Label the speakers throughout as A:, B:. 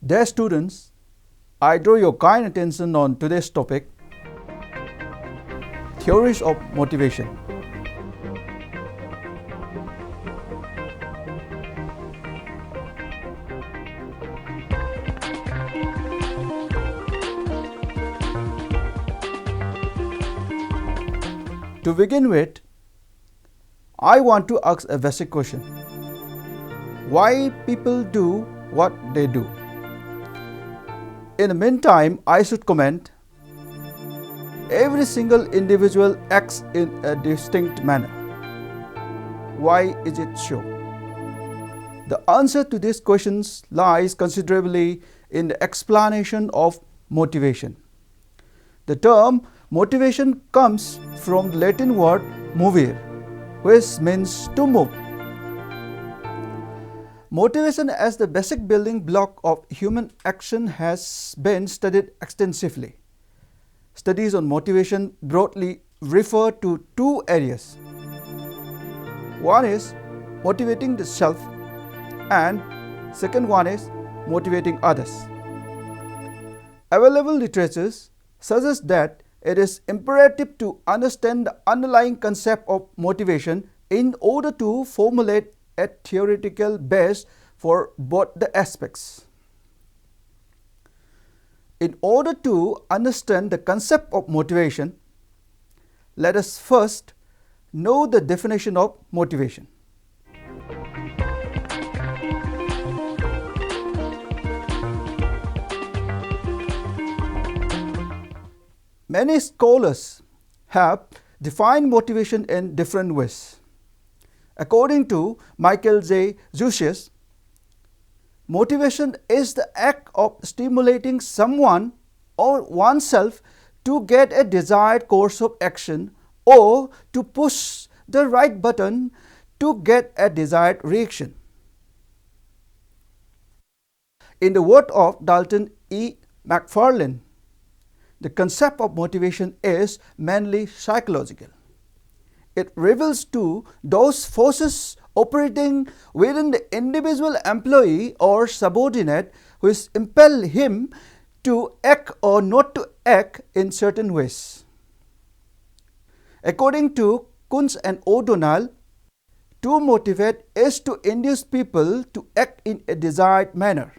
A: Dear students, I draw your kind attention on today's topic, theories of motivation. To begin with, I want to ask a basic question. Why people do what they do? In the meantime, I should comment, every single individual acts in a distinct manner. Why is it so? The answer to these questions lies considerably in the explanation of motivation. The term motivation comes from the Latin word movere, which means to move. Motivation as the basic building block of human action has been studied extensively. Studies on motivation broadly refer to two areas. One is motivating the self, and second one is motivating others. Available literatures suggest that it is imperative to understand the underlying concept of motivation in order to formulate a theoretical base for both the aspects. In order to understand the concept of motivation, let us first know the definition of motivation. Many scholars have defined motivation in different ways. According to Michael J. Jussius, motivation is the act of stimulating someone or oneself to get a desired course of action or to push the right button to get a desired reaction. In the words of Dalton E. McFarlane, the concept of motivation is mainly psychological. It reveals to those forces operating within the individual employee or subordinate which impel him to act or not to act in certain ways. According to Kunz and O'Donnell, to motivate is to induce people to act in a desired manner.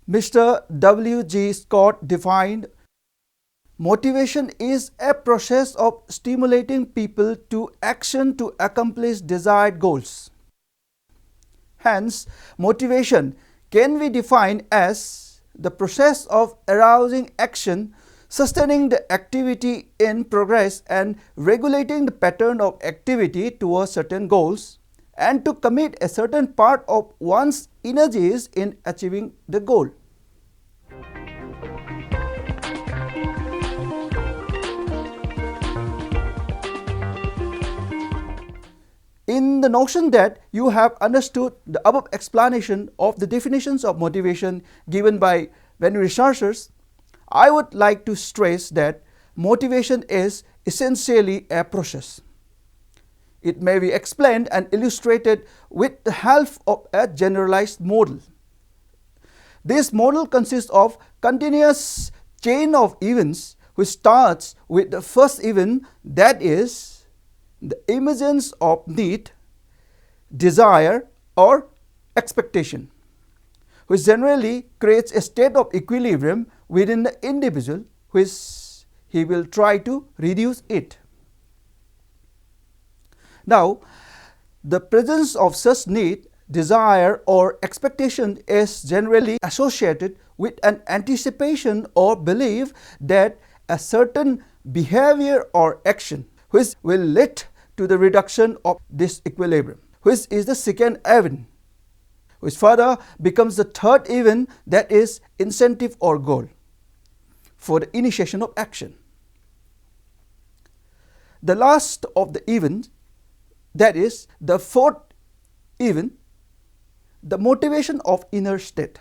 A: Mr. W. G. Scott defined motivation is a process of stimulating people to action to accomplish desired goals. Hence, motivation can be defined as the process of arousing action, sustaining the activity in progress, and regulating the pattern of activity towards certain goals, and to commit a certain part of one's energies in achieving the goal. In the notion that you have understood the above explanation of the definitions of motivation given by many researchers, I would like to stress that motivation is essentially a process. It may be explained and illustrated with the help of a generalized model. This model consists of continuous chain of events which starts with the first event, that is the emergence of need, desire or expectation, which generally creates a state of equilibrium within the individual, which he will try to reduce it. Now, the presence of such need, desire or expectation is generally associated with an anticipation or belief that a certain behavior or action which will lead to the reduction of this equilibrium, which is the second event, which further becomes the third event, that is incentive or goal for the initiation of action. The last of the events, that is the fourth event, the motivation of inner state,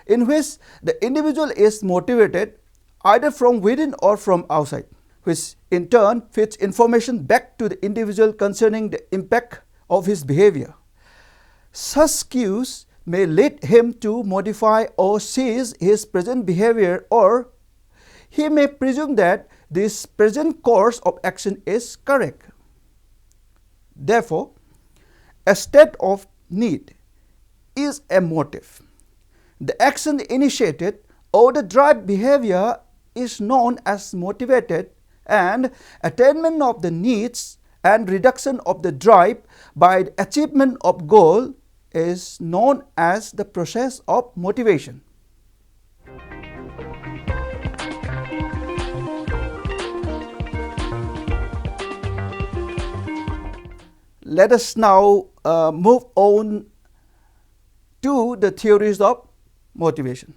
A: in which the individual is motivated either from within or from outside, which in turn feeds information back to the individual concerning the impact of his behavior. Such cues may lead him to modify or cease his present behavior, or he may presume that this present course of action is correct. Therefore, a state of need is a motive. The action initiated or the drive behavior is known as motivated, and attainment of the needs and reduction of the drive by the achievement of goal is known as the process of motivation. Let us now move on to the theories of motivation.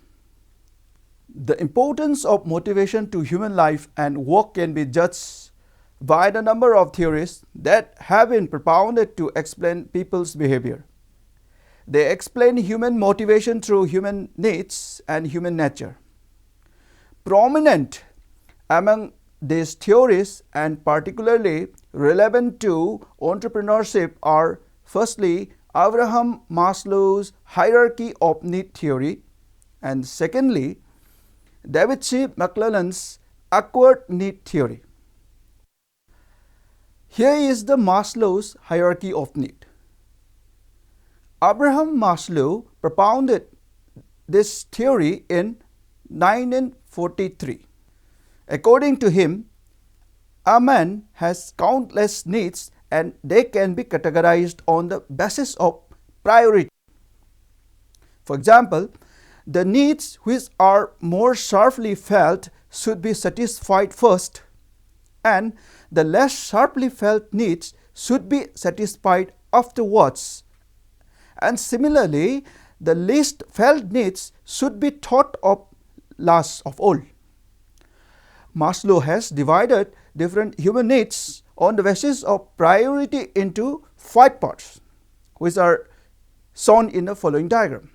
A: The importance of motivation to human life and work can be judged by the number of theories that have been propounded to explain people's behavior. They explain human motivation through human needs and human nature. Prominent among these theories and particularly relevant to entrepreneurship are, firstly, Abraham Maslow's hierarchy of need theory, and secondly, David C. McClelland's acquired need theory. Here is the Maslow's hierarchy of need. Abraham Maslow propounded this theory in 1943. According to him, a man has countless needs and they can be categorized on the basis of priority. For example, the needs which are more sharply felt should be satisfied first, and the less sharply felt needs should be satisfied afterwards. And similarly, the least felt needs should be thought of last of all. Maslow has divided different human needs on the basis of priority into 5 parts, which are shown in the following diagram.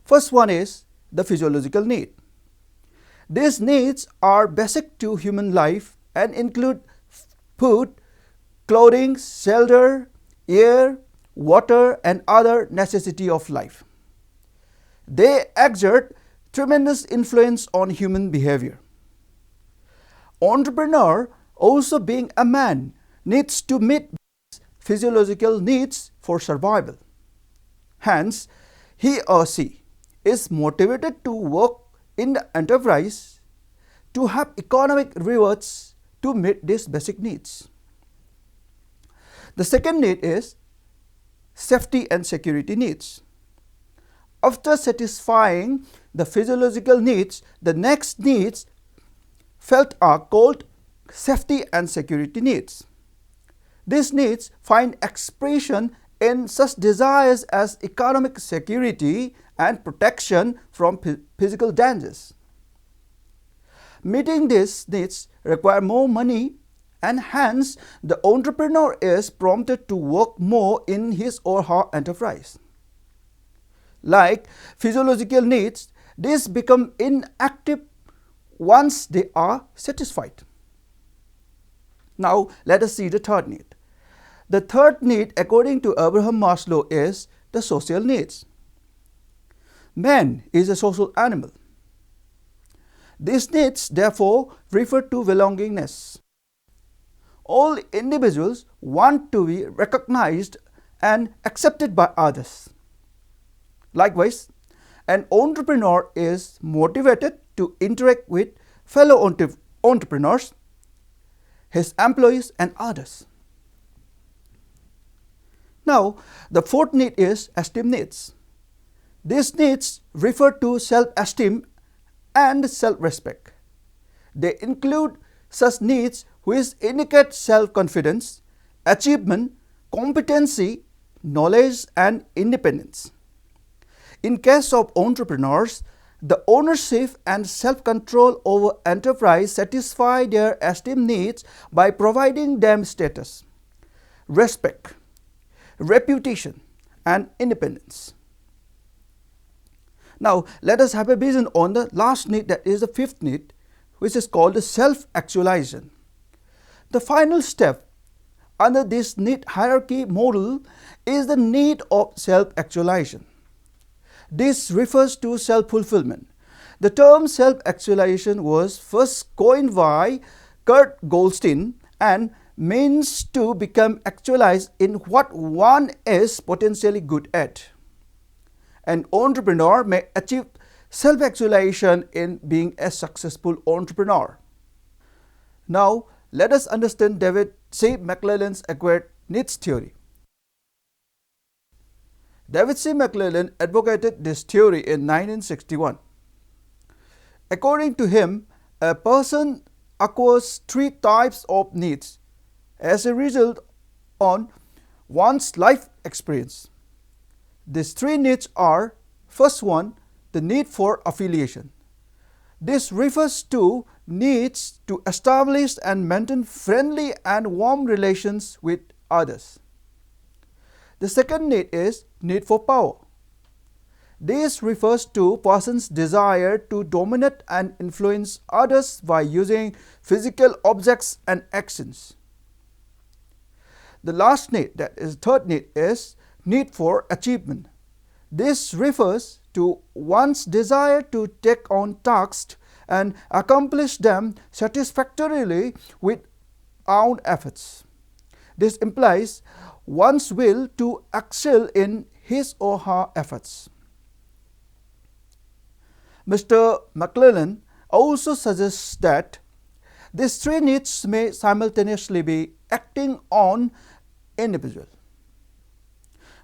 A: First one is the physiological need. These needs are basic to human life and include food, clothing, shelter, air, water, and other necessities of life. They exert tremendous influence on human behavior. Entrepreneur, also being a man, needs to meet physiological needs for survival. Hence, he or she is motivated to work in the enterprise to have economic rewards to meet these basic needs. The second need is safety and security needs. After satisfying the physiological needs, the next needs felt are called safety and security needs. These needs find expression in such desires as economic security and protection from physical dangers. Meeting these needs require more money, and hence the entrepreneur is prompted to work more in his or her enterprise. Like physiological needs, these become inactive once they are satisfied. Now let us see the third need. The third need, according to Abraham Maslow, is the social needs. Man is a social animal. These needs therefore refer to belongingness. All individuals want to be recognized and accepted by others. Likewise, an entrepreneur is motivated to interact with fellow entrepreneurs, his employees, and others. Now, the fourth need is esteem needs. These needs refer to self-esteem and self-respect. They include such needs which indicate self-confidence, achievement, competency, knowledge, and independence. In case of entrepreneurs, the ownership and self-control over enterprise satisfy their esteem needs by providing them status, respect, reputation, and independence. Now, let us have a vision on the last need, that is the fifth need, which is called the self-actualization. The final step under this need hierarchy model is the need of self-actualization. This refers to self-fulfillment. The term self-actualization was first coined by Kurt Goldstein and means to become actualized in what one is potentially good at. An entrepreneur may achieve self-actualization in being a successful entrepreneur. Now, let us understand David C. McClelland's acquired needs theory. David C. McClelland advocated this theory in 1961. According to him, a person acquires three types of needs as a result of one's life experience. These three needs are: first one, the need for affiliation. This refers to needs to establish and maintain friendly and warm relations with others. The second need is need for power. This refers to person's desire to dominate and influence others by using physical objects and actions. The last need, that is third need, is need for achievement. This refers to one's desire to take on tasks and accomplish them satisfactorily with own efforts. This implies one's will to excel in his or her efforts. Mr. McClelland also suggests that these three needs may simultaneously be acting on individual.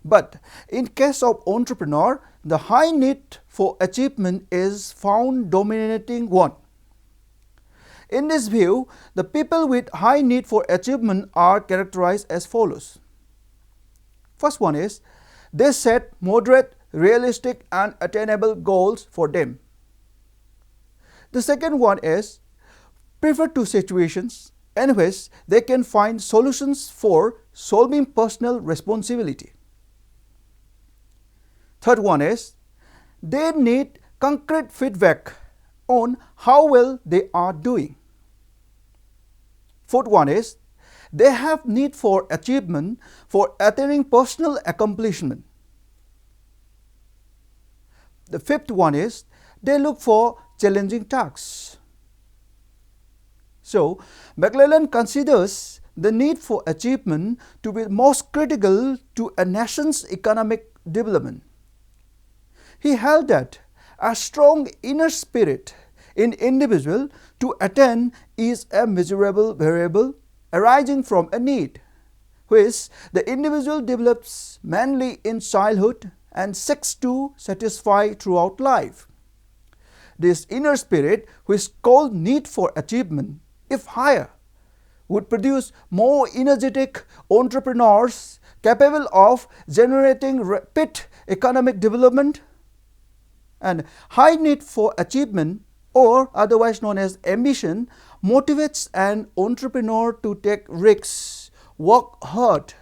A: But in case of entrepreneur, the high need for achievement is found dominating one. In this view, the people with high need for achievement are characterized as follows. First one is, they set moderate, realistic and attainable goals for them. The second one is, prefer to situations in which they can find solutions for solving personal responsibility. Third one is, they need concrete feedback on how well they are doing. Fourth one is, they have need for achievement for attaining personal accomplishment. The fifth one is, they look for challenging tasks. So, McClelland considers the need for achievement to be most critical to a nation's economic development. He held that a strong inner spirit in individual to attain is a measurable variable arising from a need, which the individual develops mainly in childhood and seeks to satisfy throughout life. This inner spirit, which is called need for achievement, if higher, would produce more energetic entrepreneurs capable of generating rapid economic development. And high need for achievement, or otherwise known as ambition, motivates an entrepreneur to take risks, work hard,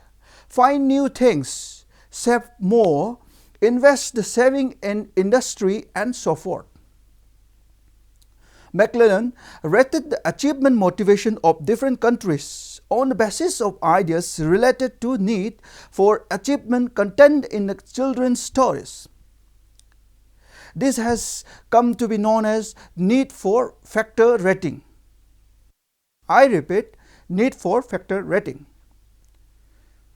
A: find new things, save more, invest the saving in industry and so forth. McClelland rated the achievement motivation of different countries on the basis of ideas related to need for achievement contained in the children's stories. This has come to be known as need for factor rating. I repeat, need for factor rating.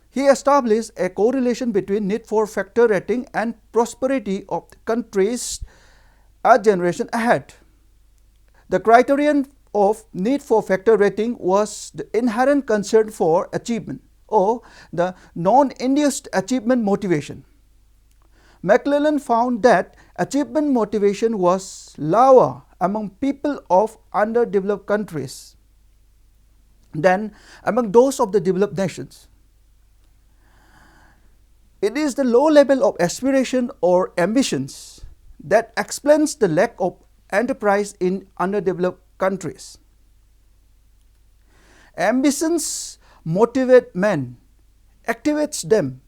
A: He established a correlation between need for factor rating and prosperity of the countries a generation ahead. The criterion of need for factor rating was the inherent concern for achievement, or the non-induced achievement motivation. McClelland found that achievement motivation was lower among people of underdeveloped countries than among those of the developed nations. It is the low level of aspiration or ambitions that explains the lack of enterprise in underdeveloped countries. Ambitions motivate men, activates them,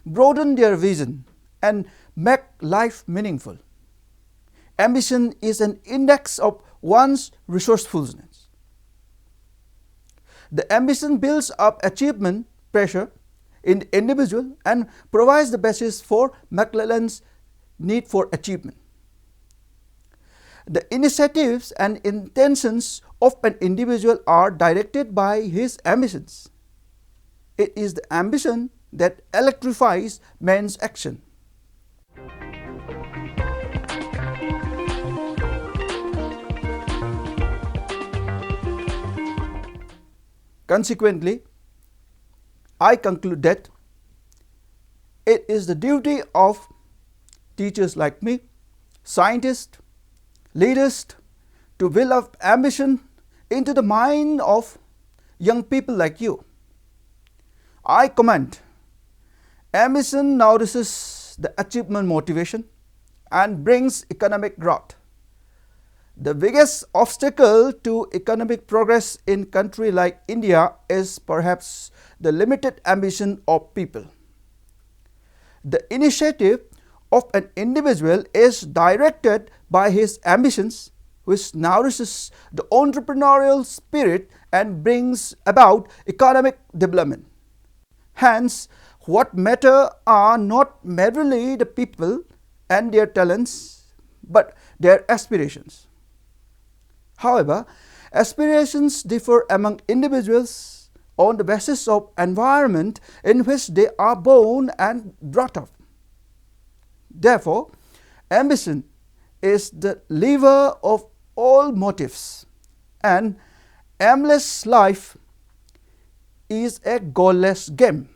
A: broaden their vision, and make life meaningful. Ambition is an index of one's resourcefulness. The ambition builds up achievement pressure in the individual and provides the basis for McClellan's need for achievement. The initiatives and intentions of an individual are directed by his ambitions. It is the ambition that electrifies man's action. Consequently, I conclude that it is the duty of teachers like me, scientists, leaders, to build up ambition into the mind of young people like you. I comment, ambition nourishes the achievement motivation and brings economic growth. The biggest obstacle to economic progress in a country like India is perhaps the limited ambition of people. The initiative of an individual is directed by his ambitions, which nourishes the entrepreneurial spirit and brings about economic development. Hence, what matter are not merely the people and their talents, but their aspirations. However, aspirations differ among individuals on the basis of environment in which they are born and brought up. Therefore, ambition is the lever of all motives, and aimless life is a goalless game.